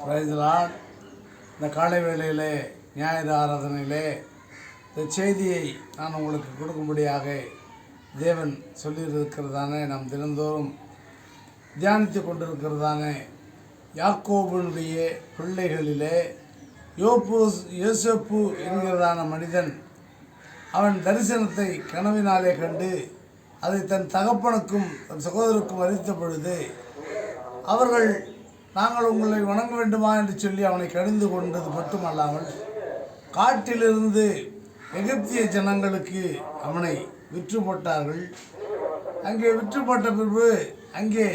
Praise the Lord. இந்த காலை வேளையிலே ஞாயிறு ஆராதனையிலே இந்த செய்தியை நான் உங்களுக்கு கொடுக்கும்படியாக தேவன் சொல்லியிருக்கிறதானே நாம் தினந்தோறும் தியானித்து கொண்டிருக்கிறதான யாக்கோபுடைய பிள்ளைகளிலே யோசேப்பு என்கிறதான மனிதன் அவன் தரிசனத்தை கனவினாலே கண்டு அதை தன் தகப்பனுக்கும் தன் சகோதரருக்கும் அறிவித்த பொழுது அவர்கள் நாங்கள் உங்களை வணங்க வேண்டுமா என்று சொல்லி அவனை கடிந்து கொண்டது மட்டுமல்லாமல் காட்டிலிருந்து எகிப்திய ஜனங்களுக்கு அவனை விற்று போட்டார்கள். அங்கே விற்று போட்ட பின்பு அங்கே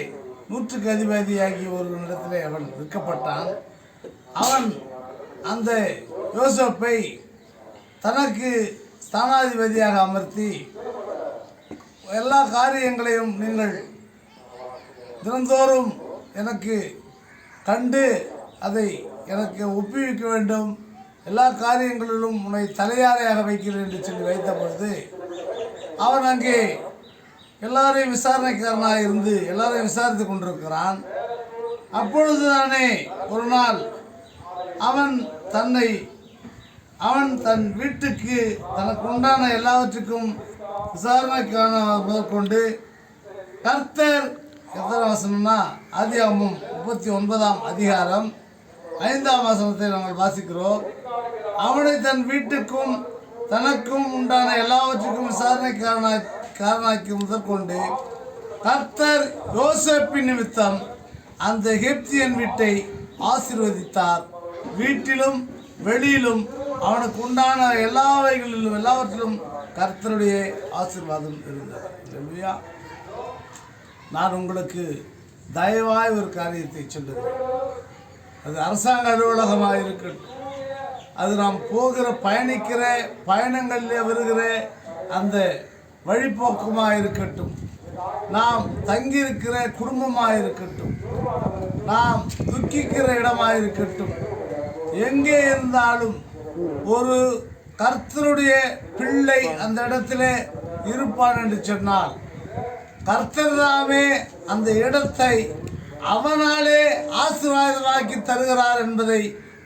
100க்கு அதிபதியாகிய ஒரு இடத்திலே அவன் விற்கப்பட்டான். அவன் அந்த யோசேப்பை தனக்கு ஸ்தானாதிபதியாக அமர்த்தி எல்லா காரியங்களையும் நீங்கள் தினந்தோறும் எனக்கு கண்டு அதை எனக்கு ஒப்புவிக்க வேண்டும், எல்லா காரியங்களிலும் உன்னை தலையாரையாக வைக்கிறேன் என்று சொல்லி வைத்த பொழுது அவன் அங்கே எல்லாரையும் விசாரணைக்காரனாக இருந்து எல்லாரையும் விசாரித்து கொண்டிருக்கிறான். அப்பொழுது தானே ஒரு நாள் அவன் தன் வீட்டுக்கு தனக்கு உண்டான எல்லாவற்றுக்கும் விசாரணைக்கான முதற்கொண்டு கர்த்தர் எத்தனை வசனம்னா ஆதியாகமம் 39ஆம் அதிகாரம் 5ஆம் வசனத்தை நாங்கள் வாசிக்கிறோம். அவனை தன் வீட்டுக்கும் தனக்கும் உண்டான எல்லாவற்றுக்கும் விசாரணைக்காரனாக்கி முதற்கொண்டு கர்த்தர் யோசேப்பின் நிமித்தம் அந்த எகிப்தியன் வீட்டை ஆசீர்வதித்தார். வீட்டிலும் வெளியிலும் அவனுக்கு உண்டான எல்லாவற்றிலும் கர்த்தருடைய ஆசீர்வாதம் இருந்தது. இல்லையா? நான் உங்களுக்கு தயவாய் ஒரு காரியத்தை சொல்லுகிறேன். அது அரசாங்க அலுவலகமாக இருக்கட்டும், அது நாம் பயணிக்கிற பயணங்களில் வருகிற அந்த வழிபோக்கமாக இருக்கட்டும், நாம் தங்கியிருக்கிற குடும்பமாக இருக்கட்டும், நாம் துக்கிக்கிற இடமாக இருக்கட்டும், எங்கே இருந்தாலும் ஒரு கர்த்தருடைய பிள்ளை அந்த இடத்திலே இருப்பான் என்று சொன்னால் கர்த்தர்தாமே அந்த இடத்தை அவனாலே ஆசீர்வாதமாக்கி தருகிறார் என்பதை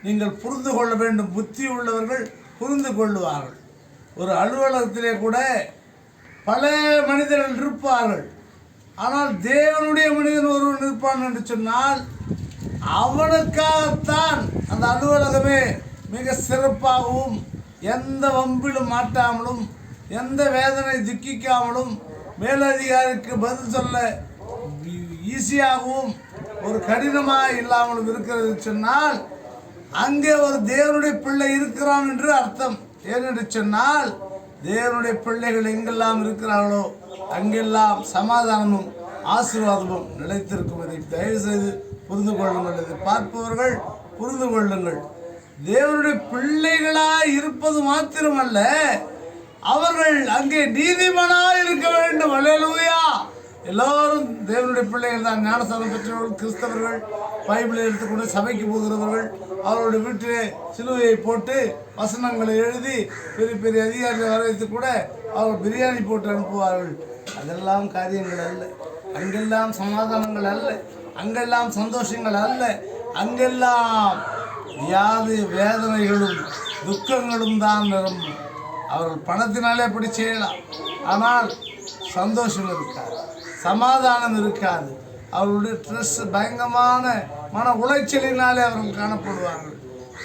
நீங்கள் புரிந்து கொள்ள வேண்டும். புத்தி உள்ளவர்கள் புரிந்து கொள்ளுவார்கள். ஒரு அலுவலகத்திலே கூட பல மனிதர்கள் இருப்பார்கள். ஆனால் தேவனுடைய மனிதன் ஒருவன் இருப்பான் என்று சொன்னால் அவனுக்காகத்தான் அந்த அலுவலகமே மிக சிறப்பாகவும் எந்த வம்பிலும் மாட்டாமலும் எந்த வேதனை துக்கிக்காமலும் மேலதிகாரிக்கு பதில் சொல்ல ஈஸியாகவும் ஒரு கடினமாக இல்லாமலும் இருக்கிறது சொன்னால் அங்கே ஒரு தேவனுடைய பிள்ளை இருக்கிறான் என்று அர்த்தம். ஏனென்று சொன்னால் தேவனுடைய பிள்ளைகள் எங்கெல்லாம் இருக்கிறார்களோ அங்கெல்லாம் சமாதானமும் ஆசீர்வாதமும் நிலைத்திருக்கும். இதை தயவு செய்து புரிந்து கொள்ளுங்கள். இதை பார்ப்பவர்கள் புரிந்து கொள்ளுங்கள். தேவனுடைய பிள்ளைகளாய் இருப்பது மாத்திரமல்ல, அவர்கள் அங்கே நீதிமானாக இருக்க வேண்டும். அல்லேலூயா! எல்லோரும் தேவனுடைய பிள்ளைகள் தான். ஞானஸ்நானம் பெற்றவர்கள், கிறிஸ்தவர்கள், பைபிளை எடுத்துக்கொண்டு சபைக்கு போகிறவர்கள், அவர்களுடைய வீட்டிலே சிலுவையை போட்டு வசனங்களை எழுதி பெரிய பெரிய அதிகாரிகளை வர வைத்து கூட அவர்கள் பிரியாணி போட்டு அனுப்புவார்கள். அதெல்லாம் காரியங்கள் அல்ல. அங்கெல்லாம் சமாதானங்கள் அல்ல, அங்கெல்லாம் சந்தோஷங்கள் அல்ல. அங்கெல்லாம் வியாதி வேதனைகளும் துக்கங்களும் தான் நிரம்பும். அவர்கள் பணத்தினாலே அப்படி செய்யலாம், ஆனால் சந்தோஷம் இருக்காது, சமாதானம் இருக்காது. அவர்களுடைய ஸ்ட்ரெஸ் பயங்கரமான மன உளைச்சலினாலே அவர்கள் காணப்படுவார்கள்.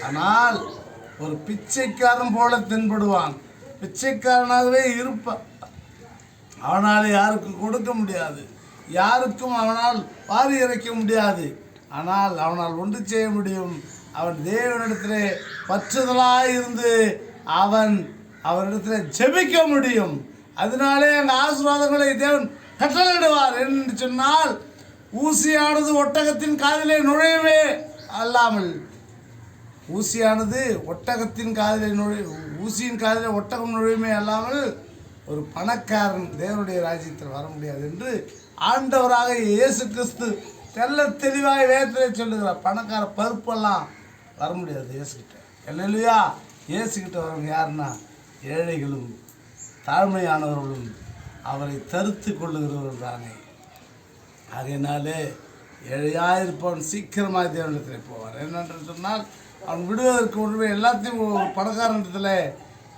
ஆனால் ஒரு பிச்சைக்காரன் போல தென்படுவான். பிச்சைக்காரனாகவே இருப்பான். அவனால் யாருக்கும் கொடுக்க முடியாது, யாருக்கும் அவனால் வாரி இறைக்க முடியாது. ஆனால் அவனால் ஒன்று செய்ய முடியும். அவன் தேவனிடத்திலே பற்றுதலாக இருந்து அவரிடத்தில் ஜெபிக்க முடியும். அதனாலே அந்த ஆசீர்வாதங்களை தேவன் கட்டளையிடுவார். என்று சொன்னால் ஊசியானது ஒட்டகத்தின் காதிலே நுழையவே அல்லாமல், ஊசியானது ஒட்டகத்தின் காதிலே ஊசியின் காதிலே ஒட்டகம் நுழையுமே அல்லாமல் ஒரு பணக்காரன் தேவனுடைய ராஜ்யத்தில் வர முடியாது என்று ஆண்டவராக இயேசு கிறிஸ்து தெளிவாக வேதத்திலே சொல்லுகிறார். பணக்கார பருப்பெல்லாம் வர முடியாது இயேசுகிட்ட. அல்லேலூயா! இயேசுகிட்ட வரவங்க யாருன்னா ஏழைகளும் தாழ்மையானவர்களும் அவரை தடுத்து கொள்ளுகிறவர்கள் தானே. அதனாலே ஏழையாக இருப்பவன் சீக்கிரமாக தேவனிடத்தில் போவான். சொன்னார். என்னென்று சொன்னால், அவன் விடுவதற்கு முன்பே எல்லாத்தையும் ஒரு பணக்காரனிடத்துல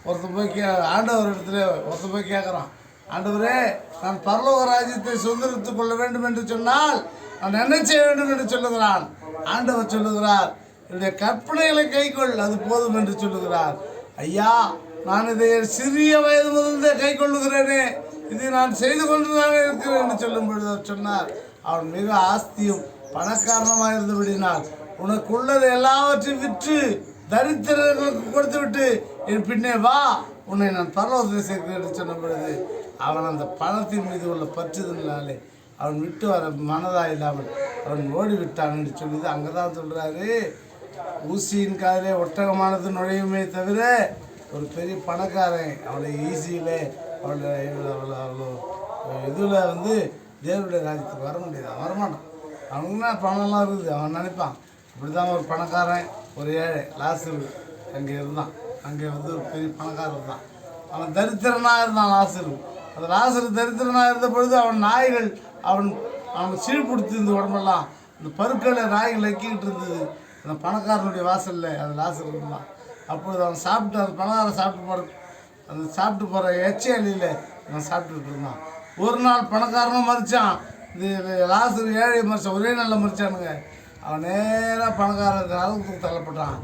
ஒருத்தன் போய் ஆண்டவர் இடத்துல ஒருத்தன் போய் கேட்குறான், ஆண்டவரே, நான் பரலோக ராஜ்யத்தை சுதந்திரித்துக் கொள்ள வேண்டும் என்று சொன்னால் நான் என்ன செய்ய வேண்டும் என்று சொல்லுகிறான். ஆண்டவர் சொல்லுகிறார், என்னுடைய கற்பனைகளை கைக்கொள், அது போதும் என்று சொல்லுகிறார். ஐயா, நான் இதை சிறிய வயது முதல்ல கை கொள்ளுகிறேனே, இதை நான் செய்து கொண்டுதானே இருக்கிறேன் என்று சொல்லும் பொழுது அவர் சொன்னார், அவன் மிக ஆஸ்தியும் பணக்காரணமாக இருந்தபடினால் உனக்குள்ளது எல்லாவற்றையும் விற்று தரித்திரர்களுக்கு கொடுத்து விட்டு என் பின்னே வா, உன்னை நான் பரலோகத்தில் சேர்க்கிறேன் என்று சொன்ன பொழுது அவன் அந்த பணத்தின் மீது உள்ள பற்றுதனாலே அவன் விட்டு வர மனதாக இல்லாமல் அவன் ஓடிவிட்டான் என்று சொல்லிது. அங்கே தான் சொல்கிறாரு, ஊசியின் காதிலே ஒட்டகமானது நுழையுமே தவிர ஒரு பெரிய பணக்காரன் அவளை ஈஸியில் அவளை அவ்வளோ இதில் வந்து தேவனுடைய ராஜ்யத்துக்கு வர முடியாது, வரமாட்டான். அவனுக்குன்னா பணம்லாம் இருக்குது, அவன் நினைப்பான். இப்படி தான் ஒரு பணக்காரன், ஒரு ஏழை லாசரு அங்கே இருந்தான். அங்கே வந்து ஒரு பெரிய பணக்காரன் தான். அவன் தரித்திரனாக இருந்தான் லாசரு. அந்த லாசரு தரித்திரனாக இருந்த பொழுது அவன் நாய்கள் அவனுக்கு சீழ்பிடித்து இருந்த உடம்பெல்லாம் இந்த பருக்களை நாய்கள் லக்கிக்கிட்டு இருந்தது. அந்த பணக்காரனுடைய வாசலில் அந்த லாசரு இருந்தான். அப்பொழுது அவன் சாப்பிட்டு அந்த பணக்காரன் சாப்பிட்டு போகிற எச்சலியில் அவன் சாப்பிட்டுட்டு இருந்தான். ஒரு நாள் பணக்காரனும் மறிச்சான், இந்த லாசரு ஏழை மறிச்சான், ஒரே நாளில் மறிச்சானுங்க. அவன் நேராக பணக்காரருக்கு அளவுக்கு தள்ளப்பட்டான்.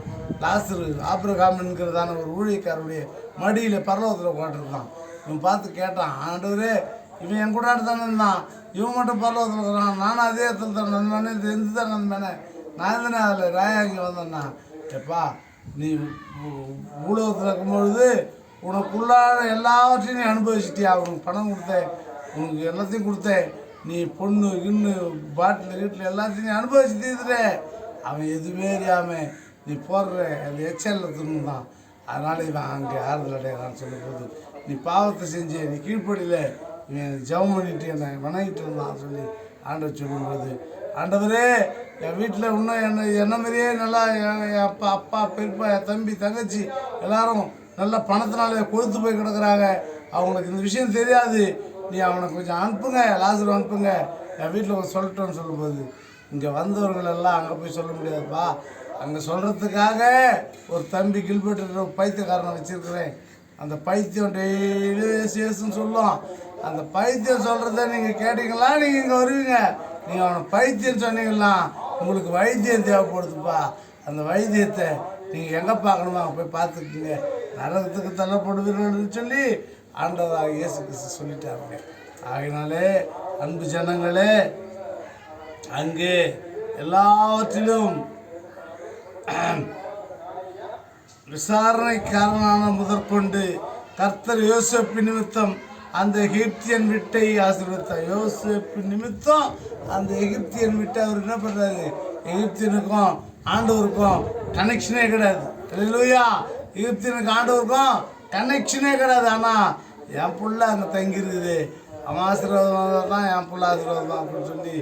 லாசரு ஆபிரகாம் என்கிறதான ஒரு ஊழியக்காரருடைய மடியில் பரலோகத்தில் உட்காந்துருந்தான். இவன் பார்த்து கேட்டான், ஆண்டவரே, இவன் என் கூட தானே இருந்தான், இவன் மட்டும் பரலோகத்தில் இருக்கிறான், நானும் அதே இடத்துல தான் நண்பனே, எந்த தான் நண்பனே, நான் தானே அதில் ராயாங்கி வந்தேன்னா. எப்பா, நீ ஊடகத்தில் இருக்கும்பொழுது உனக்குள்ளான எல்லாவற்றையும் நீ அனுபவிச்சிட்டியா, உனக்கு பணம் கொடுத்தேன், உனக்கு எல்லாத்தையும் கொடுத்தேன், நீ பொண்ணு கிண்ணு பாட்டில் வீட்டில் எல்லாத்தையும் நீ அனுபவிச்சு தீர்த்துட்ட. அவன் எதுவுமே அறியாமல் நீ போடுற அந்த எச்சலில் தான். அதனால் இவன் அங்கே ஆறுதல் அடையிறான்னு சொல்லும் போது, நீ பாவத்தை செஞ்சு நீ கீழ்ப்படியில் இவன் ஜெபம் பண்ணிட்டு என்னை வணங்கிட்டு இருந்தான் சொல்லி ஆண்டவர் சொல்லும்போது, ஆண்டவரே, என் வீட்டில் இன்னும் என்ன மாதிரியே நல்லா என் அப்பா பெரியப்பா, என் தம்பி தங்கச்சி எல்லாரும் நல்ல பணத்தினால கொழுத்து போய் கிடக்குறாங்க, அவங்களுக்கு இந்த விஷயம் தெரியாது, நீ அவனை கொஞ்சம் அனுப்புங்க, லாசரு அனுப்புங்க, என் வீட்டில் கொஞ்சம் சொல்லட்டோன்னு சொல்லும்போது, இங்கே வந்தவர்கள் எல்லாம் அங்கே போய் சொல்ல முடியாதுப்பா, அங்கே சொல்கிறதுக்காக ஒரு தம்பி கில்பர்ட் பைத்தியக்காரனை வச்சுருக்கிறேன், அந்த பைத்தியம் டெய்லி ஏசுன்னு சொல்லும், அந்த பைத்தியம் சொல்கிறத நீங்கள் கேட்டீங்களா, நீங்கள் இங்கே வருவீங்க, நீங்கள் அவனை பைத்தியம் சொன்னீங்களா, உங்களுக்கு வைத்தியம் தேவைப்படுதுப்பா, அந்த வைத்தியத்தை நீங்கள் எங்கே பார்க்கணுமோ அங்கே போய் பார்த்துக்குங்க, நரகத்துக்கு தள்ளப்படுவீர்கள்னு சொல்லி ஆண்டவராக இயேசு கிறிஸ்து சொல்லிட்டாருங்க. ஆகினாலே அன்பு ஜனங்களே, அங்கே எல்லாவற்றிலும் விசாரணைக்காரனான முதற்கொண்டு கர்த்தர் யோசேப்பு நிமித்தம் அந்த எகிப்தியன் வீட்டை ஆசீர்வதித்தார். யோசேப்பு நிமித்தம் அந்த எகிப்தியன் வீட்டை அவர் என்ன பண்ணுறாரு, எகிப்தியனுக்கும் ஆண்டவருக்கும் கனெக்ஷனே கிடையாது. இல்லையா, எகிப்தியனுக்கு ஆண்டவருக்கும் கனெக்ஷனே கிடையாது. ஆனால் என் புள்ள அங்கே தங்கியிருக்குது, அவன் ஆசீர்வாதம் தான் என் புள்ள ஆசீர்வாதம் தான் அப்படின்னு சொல்லி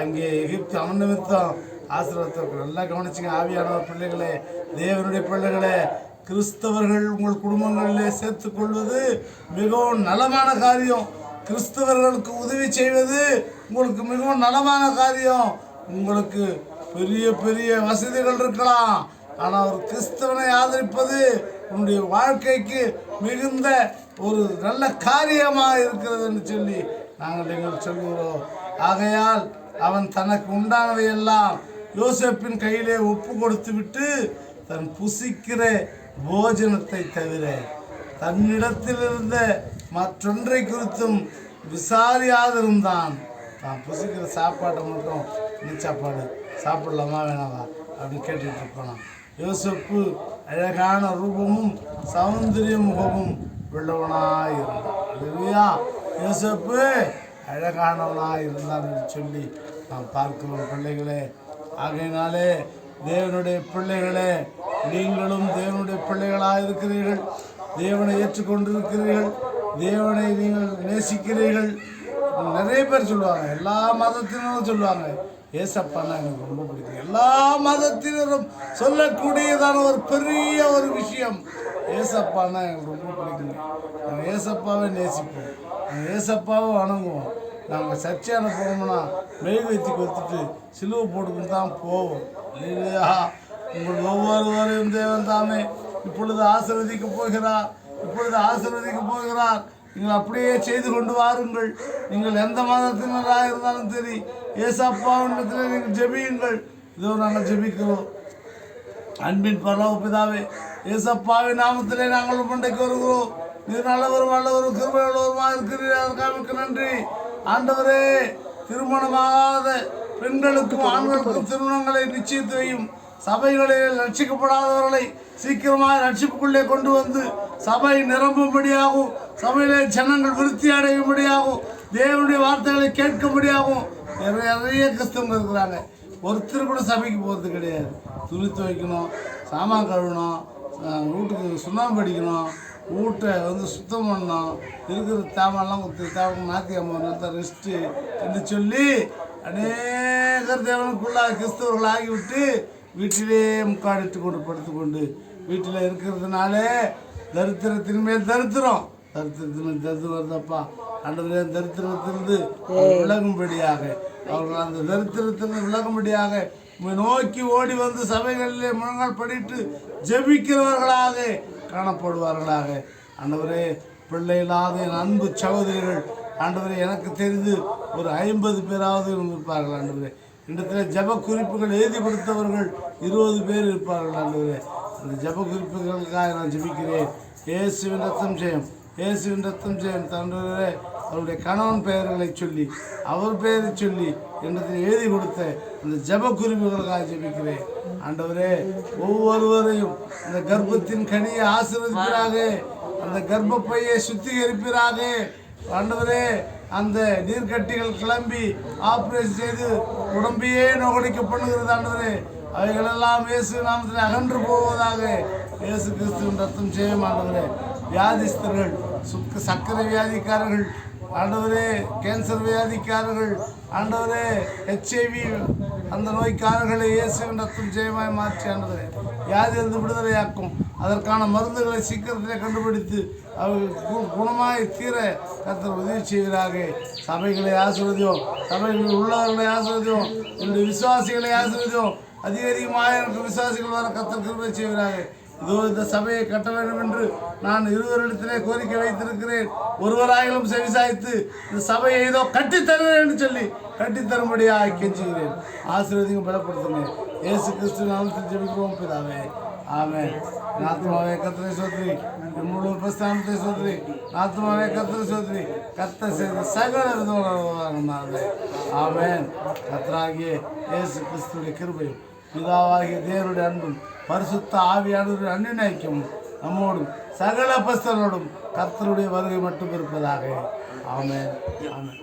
அங்கே எகிப்து அவன் நிமித்தம் ஆசீர்வாதத்தை நல்லா கவனிச்சுங்க. ஆவியானவர் பிள்ளைகளே, தேவனுடைய பிள்ளைகளே, கிறிஸ்தவர்கள் உங்கள் குடும்பங்களிலே சேர்த்துக்கொள்வது மிகவும் நலமான காரியம். கிறிஸ்தவர்களுக்கு உதவி செய்வது உங்களுக்கு மிகவும் நலமான காரியம். உங்களுக்கு பெரிய பெரிய வசதிகள் இருக்கலாம், ஆனால் ஒரு கிறிஸ்தவனை ஆதரிப்பது உன்னுடைய வாழ்க்கைக்கு மிகுந்த ஒரு நல்ல காரியமாக இருக்கிறதுன்னு சொல்லி நாங்கள் சொல்லுகிறோம். ஆகையால் அவன் தனக்கு உண்டானவை எல்லாம் யோசேப்பின் கையிலே ஒப்பு கொடுத்து விட்டு தன் புசிக்கிற போஜனத்தை தவிர தன்னிடத்தில் இருந்த மற்றொன்றை குறித்தும் விசாரியாதிருந்தான். தான் புசிக்கிற சாப்பாட்டை மட்டும் இந்த சாப்பாடு சாப்பிடலாமா வேணாவா அப்படின்னு கேட்டுட்டு இருப்பான். யோசேப்பு அழகான ரூபமும் சௌந்தரிய முகமும் உள்ளவனாய் இருந்தான். இல்லையா, யோசேப்பு அழகானவனாய் இருந்தான் என்று சொல்லி நாம் பார்க்கிறோம் பிள்ளைகளே. ஆகையினாலே தேவனுடைய பிள்ளைகளே, நீங்களும் தேவனுடைய பிள்ளைகளாக இருக்கிறீர்கள், தேவனை ஏற்றுக்கொண்டிருக்கிறீர்கள், தேவனை நீங்கள் நேசிக்கிறீர்கள். நிறைய பேர் சொல்லுவாங்க, எல்லா மதத்தினரும் சொல்லுவாங்க, ஏசப்பான்னா எனக்கு ரொம்ப பிடிக்கும். எல்லா மதத்தினரும் சொல்லக்கூடியதான ஒரு பெரிய ஒரு விஷயம், ஏசப்பான்னா எனக்கு ரொம்ப பிடிக்குங்க. நாங்கள் ஏசப்பாவை நேசிப்போம், நாங்கள் ஏசப்பாவை வணங்குவோம், நாங்கள் சர்ச்சையான போகணும்னா மெழுகுவத்தி கொடுத்துட்டு சிலுவை போட்டுக்கிட்டு தான் போவோம். இல்லையா? உங்கள் ஒவ்வொருவரையும் தேவன் தாமே இப்பொழுது ஆசீர்வதிக்க போகிறார். நீங்கள் அப்படியே செய்து கொண்டு வாருங்கள். நீங்கள் எந்த மதத்தினராக இருந்தாலும் சரி, ஏசப்பாவிடத்தில் நீங்கள் ஜெபியுங்கள். இதோ நாங்கள் ஜெபிக்கிறோம். அன்பின் பரலோக பிதாவே, ஏசப்பாவின் நாமத்திலே நாங்கள் மண்டைக்கு வருகிறோம். நீர் நல்லவரும் கிருபையுள்ளவருமாக இருக்கிறீர்கள். அதற்காக நன்றி ஆண்டவரே. திருமணமாகாத பெண்களுக்கும் ஆண்களுக்கும் திருமணங்களை நிச்சயித்து வையும். சபைகளில் ரட்சிக்கப்படாதவர்களை சீக்கிரமாக ரட்சிப்புக்குள்ளே கொண்டு வந்து சபை நிரம்பும்படியாகும், சபையிலே ஜனங்கள் விருத்தி அடையும்படியாகும், தேவனுடைய வார்த்தைகளை கேட்கும்படியாகும். நிறைய கிறிஸ்தவங்க இருக்கிறாங்க. ஒருத்தர் கூட சபைக்கு போகிறது கிடையாது. துணி துவைக்கணும், சாமான் கழுவணும், வீட்டுக்கு சுண்ணாம்பு அடிக்கணும், வீட்டை சுத்தம் பண்ணணும், இருக்கிற தேவெல்லாம் மாற்றி அம்மா ரெஸ்ட்டு என்று சொல்லி அநேகர் தேவனுக்குள்ளாக கிறிஸ்தவர்கள் ஆகிவிட்டு வீட்டிலே முக்காடிட்டு கொண்டு படுத்துக்கொண்டு வீட்டில் இருக்கிறதுனால தரித்திரத்தின் மேல் தரித்திரம் வருதப்பா. ஆண்டவரே, தரித்திரத்திலிருந்து விலகும்படியாக அவர்கள் அந்த தரித்திரத்திலிருந்து விலகும்படியாக நோக்கி ஓடி வந்து சபைகளிலே முழங்கால் படிட்டு ஜெபிக்கிறவர்களாக காணப்படுவார்களாக. ஆண்டவரே, பிள்ளைகளாக என் அன்பு சகோதரிகள் ஆண்டவரே, எனக்கு தெரிந்து ஒரு 50 பேராவது இருப்பார்கள். ஆண்டவரே, இடத்துல ஜப குறிப்புகள் எழுதி கொடுத்தவர்கள் 20 பேர் இருப்பார்கள். ஆண்டவரே, அந்த ஜப குறிப்புகளுக்காக நான் ஜெபிக்கிறேன். இயேசுவின் ரத்தம் ஜெயம், இயேசுவின் ரத்தம் ஜெயம். ஆண்டவரே, அவருடைய கணவன் பெயர்களை சொல்லி அவர் பெயரை சொல்லி இடத்தில் எழுதி கொடுத்த அந்த ஜப குறிப்புகளுக்காக ஜெபிக்கிறேன். ஆண்டவரே, ஒவ்வொருவரையும் அந்த கர்ப்பத்தின் கனியை ஆசீர்வதிப்பீராக, அந்த கர்ப்பப்பையை சுத்திகரிப்பீராக. ஆண்டவரே, அந்த நீர்க்கட்டிகள் கிளம்பி ஆப்ரேஷன் செய்து உடம்பையே நோகடிக்க பண்ணுகிறது. ஆண்டவரே, அவைகளெல்லாம் இயேசு நாமத்தில் அகன்று போவதாக. இயேசு கிறிஸ்துவின் ரத்தம் செய்யும். ஆண்டவரே, வியாதிஸ்தர்கள், சர்க்கரை வியாதிக்காரர்கள், ஆண்டவரே, கேன்சர் வியாதிக்காரர்கள், ஆண்டவரே, HIV அந்த நோய்க்காரர்களை இயேசுவின் ரத்தம் ஜெயமாய் மாற்றி ஆண்டவரே வியாதியிலிருந்து விடுதலையாக்கும். அதற்கான மருந்துகளை சீக்கிரத்திலே கண்டுபிடித்து அவர்கள் குணமாய் தீர கர்த்தர் உதவி செய்கிறாங்க. சபைகளை ஆசீர்வதியோம், சபைகளில் உள்ளவர்களை ஆசீர்வதியோம், என்னுடைய விசுவாசிகளை ஆசீர்வதியோம். அதிகமாக எனக்கு விசுவாசிகள் வர கர்த்தர் கிருபை செய்கிறாங்க. இதோ இந்த சபையை கட்ட வேண்டும் என்று நான் 20 கோரிக்கை வைத்திருக்கிறேன். ஒருவராயிலும் செவிசாய்த்து இந்த சபையை ஏதோ கட்டித்தருவேன் என்று சொல்லி கட்டித்தரும்படியாக கெஞ்சுகிறேன். ஆசீர்வதியும் பலப்படுத்துங்க. இயேசு கிறிஸ்து நாமத்தில் ஜெபிக்கிறோம் பிதாவே, ஆமென். ஆத்மாவே கர்த்தரை ஸ்தோத்திரி, முழு பிரஸ்தானத்தை ஸ்தோத்திரி. ஆத்மாவே கர்த்தரை ஸ்தோத்திரி, கர்த்தர் செய்த சகல விதமாக ஆமென். கர்த்தராகிய இயேசு கிறிஸ்துவின் கிருபையும் பிதாவாகிய தேவனுடைய அன்பும் பரிசுத்த ஆவியானவருடைய அன்பின் ஐக்கியமும் நம்மோடும் சகல அப்போஸ்தலரோடும் கர்த்தருடைய வருகை மட்டும் இருப்பதாக. ஆமென், ஆமென்.